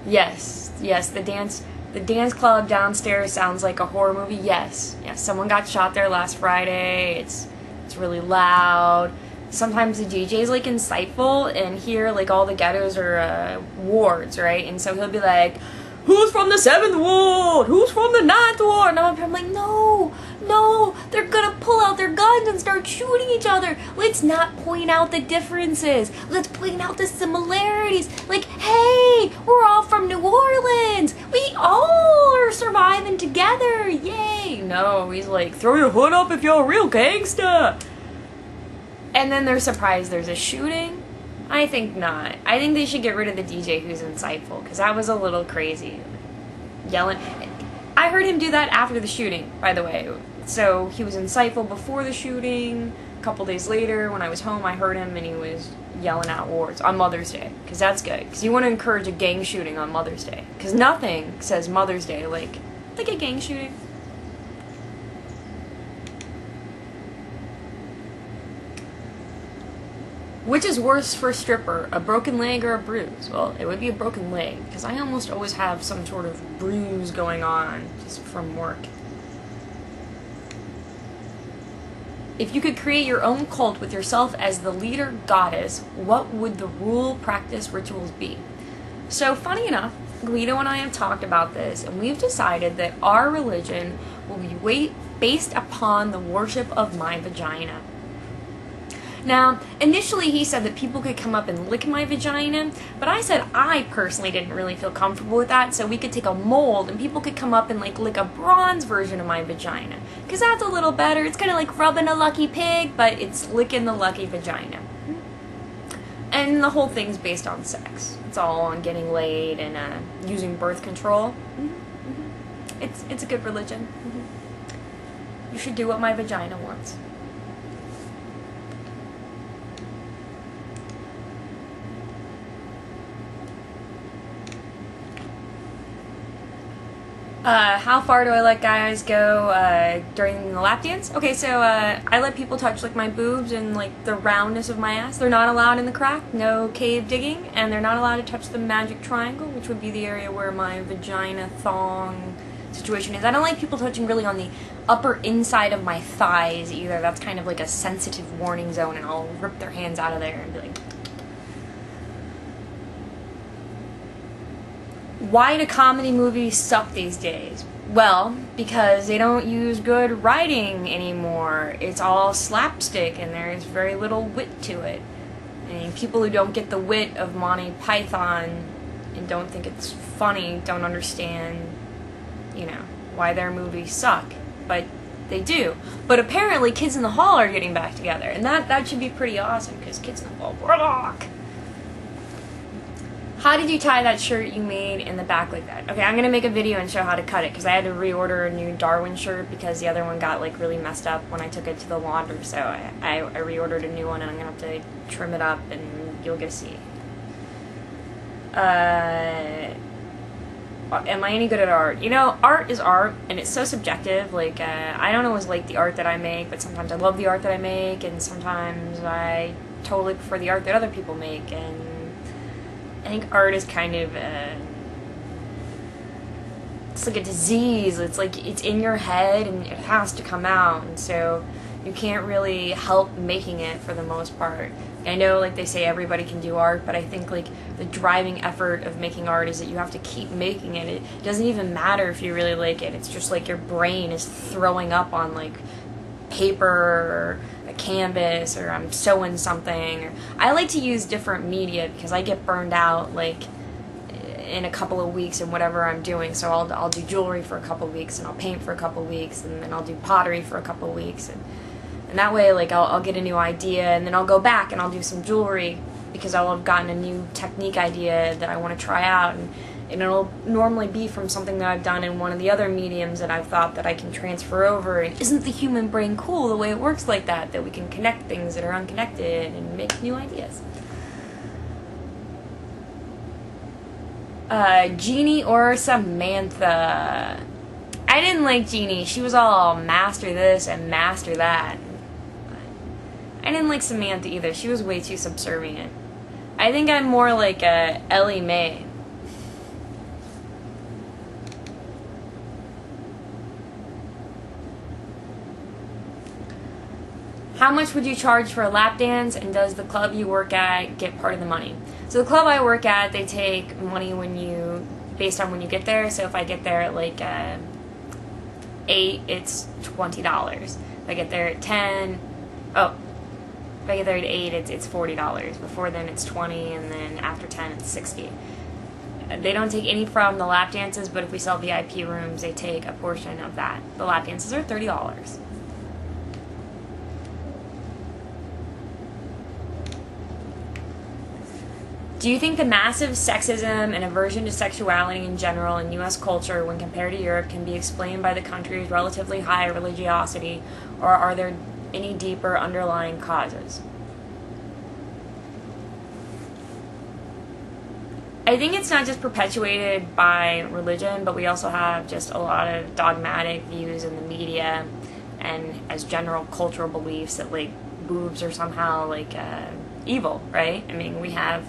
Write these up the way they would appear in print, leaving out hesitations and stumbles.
Yes, yes, the dance club downstairs sounds like a horror movie. Yes, yes, someone got shot there last Friday. It's really loud. Sometimes the DJ's like insightful, and here like all the ghettos are wards, right? And so he'll be like, "Who's from the 7th ward? Who's from the 9th ward?" And I'm like, no, they're gonna pull out their guns and start shooting each other. Let's not point out the differences. Let's point out the similarities. Like, hey, we're all from New Orleans. We all are surviving together. Yay. No, he's like, throw your hood up if you're a real gangster. And then they're surprised there's a shooting. I think not. I think they should get rid of the DJ who's insightful, because that was a little crazy. Yelling. I heard him do that after the shooting, by the way. So he was insightful before the shooting. A couple days later, when I was home, I heard him and he was yelling out wards on Mother's Day, because that's good. Because you want to encourage a gang shooting on Mother's Day. Because nothing says Mother's Day like a gang shooting. Which is worse for a stripper, a broken leg or a bruise? Well, it would be a broken leg, because I almost always have some sort of bruise going on just from work. If you could create your own cult with yourself as the leader goddess, what would the rule, practice, rituals be? So, funny enough, Guido and I have talked about this, and we've decided that our religion will be based upon the worship of my vagina. Now, initially he said that people could come up and lick my vagina, but I said I personally didn't really feel comfortable with that, so we could take a mold and people could come up and like lick a bronze version of my vagina. Because that's a little better. It's kind of like rubbing a lucky pig, but it's licking the lucky vagina. And the whole thing's based on sex. It's all on getting laid and using birth control. It's a good religion. You should do what my vagina wants. How far do I let guys go during the lap dance? Okay, so I let people touch like my boobs and like the roundness of my ass. They're not allowed in the crack, no cave digging, and they're not allowed to touch the magic triangle, which would be the area where my vagina thong situation is. I don't like people touching really on the upper inside of my thighs either. That's kind of like a sensitive warning zone, and I'll rip their hands out of there and be like, why do comedy movies suck these days? Well, because they don't use good writing anymore. It's all slapstick and there's very little wit to it. I mean, people who don't get the wit of Monty Python and don't think it's funny don't understand, you know, why their movies suck. But they do. But apparently Kids in the Hall are getting back together, and that should be pretty awesome, because Kids in the Hall rock! How did you tie that shirt you made in the back like that? Okay, I'm going to make a video and show how to cut it, because I had to reorder a new Darwin shirt because the other one got like really messed up when I took it to the laundry, so I reordered a new one, and I'm going to have to trim it up and you'll get to see. Am I any good at art? You know, art is art, and it's so subjective. Like, I don't always like the art that I make, but sometimes I love the art that I make, and sometimes I totally prefer the art that other people make, and I think art is kind of it's like a disease. It's like it's in your head and it has to come out, and so you can't really help making it for the most part. I know, like, they say everybody can do art, but I think like the driving effort of making art is that you have to keep making it. It doesn't even matter if you really like it. It's just like your brain is throwing up on like paper or a canvas, or I'm sewing something. Or I like to use different media because I get burned out like in a couple of weeks in whatever I'm doing. So I'll do jewelry for a couple of weeks, and I'll paint for a couple of weeks, and then I'll do pottery for a couple of weeks, and that way like I'll get a new idea, and then I'll go back and I'll do some jewelry because I'll have gotten a new technique idea that I want to try out, and it'll normally be from something that I've done in one of the other mediums that I've thought that I can transfer over. And isn't the human brain cool the way it works like that we can connect things that are unconnected and make new ideas? Jeannie or Samantha? I didn't like Jeannie. She was all master this and master that. I didn't like Samantha either. She was way too subservient. I think I'm more like Ellie Mae. How much would you charge for a lap dance, and does the club you work at get part of the money? So the club I work at, they take money based on when you get there. So if I get there at like 8, it's $20. If I get there at 10, if I get there at 8, it's $40. Before then, it's 20, and then after 10, it's 60. They don't take any from the lap dances, but if we sell VIP rooms, they take a portion of that. The lap dances are $30. Do you think the massive sexism and aversion to sexuality in general in U.S. culture when compared to Europe can be explained by the country's relatively high religiosity, or are there any deeper underlying causes? I think it's not just perpetuated by religion, but we also have just a lot of dogmatic views in the media and as general cultural beliefs that like boobs are somehow like evil, right? I mean, we have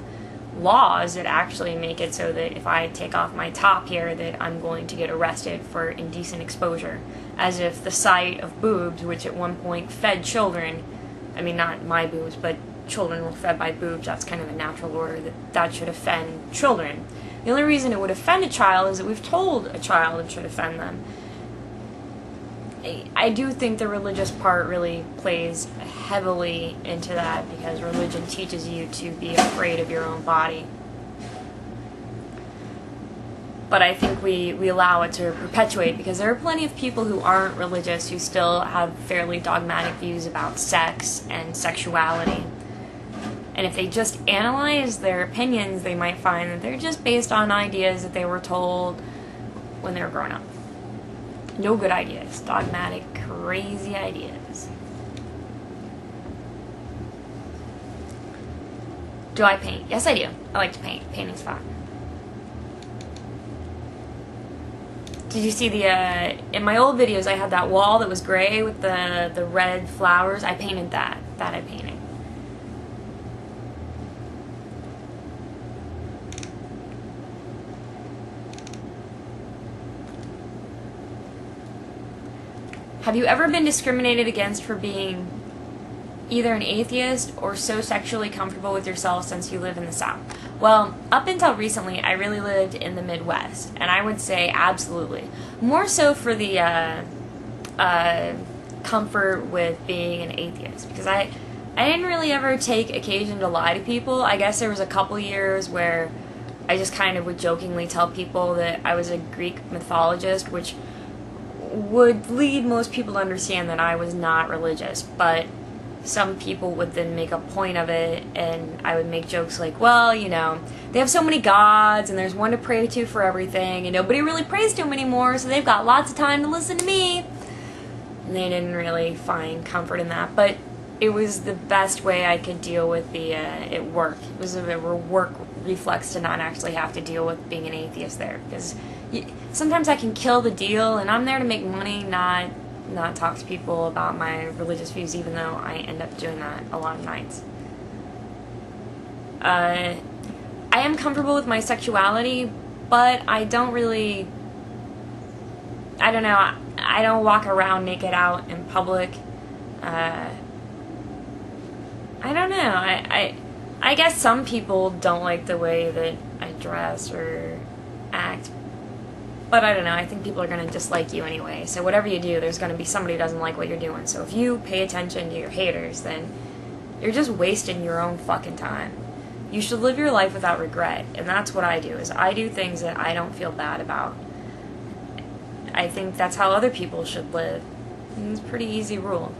laws that actually make it so that if I take off my top here that I'm going to get arrested for indecent exposure, as if the sight of boobs, which at one point fed children, I mean not my boobs, but children were fed by boobs, that's kind of a natural order, that should offend children. The only reason it would offend a child is that we've told a child it should offend them. I do think the religious part really plays heavily into that, because religion teaches you to be afraid of your own body. But I think we allow it to perpetuate, because there are plenty of people who aren't religious who still have fairly dogmatic views about sex and sexuality. And if they just analyze their opinions, they might find that they're just based on ideas that they were told when they were growing up. No good ideas. Dogmatic, crazy ideas. Do I paint? Yes, I do. I like to paint. Painting's fun. Did you see in my old videos I had that wall that was gray with the red flowers? I painted that. That I painted. Have you ever been discriminated against for being either an atheist or so sexually comfortable with yourself since you live in the South? Well, up until recently, I really lived in the Midwest, and I would say absolutely. More so for the comfort with being an atheist, because I didn't really ever take occasion to lie to people. I guess there was a couple years where I just kind of would jokingly tell people that I was a Greek mythologist, which would lead most people to understand that I was not religious, but some people would then make a point of it, and I would make jokes like, well, you know, they have so many gods, and there's one to pray to for everything, and nobody really prays to them anymore, so they've got lots of time to listen to me. And they didn't really find comfort in that, but it was the best way I could deal with it worked. It was a work reflex to not actually have to deal with being an atheist there, because sometimes I can kill the deal, and I'm there to make money, not talk to people about my religious views, even though I end up doing that a lot of nights. I am comfortable with my sexuality, but I don't really, I don't know, I don't walk around naked out in public. I don't know, I guess some people don't like the way that I dress or act, but I don't know, I think people are going to dislike you anyway, so whatever you do, there's going to be somebody who doesn't like what you're doing, so if you pay attention to your haters, then you're just wasting your own fucking time. You should live your life without regret, and that's what I do, is I do things that I don't feel bad about. I think that's how other people should live, and it's a pretty easy rule.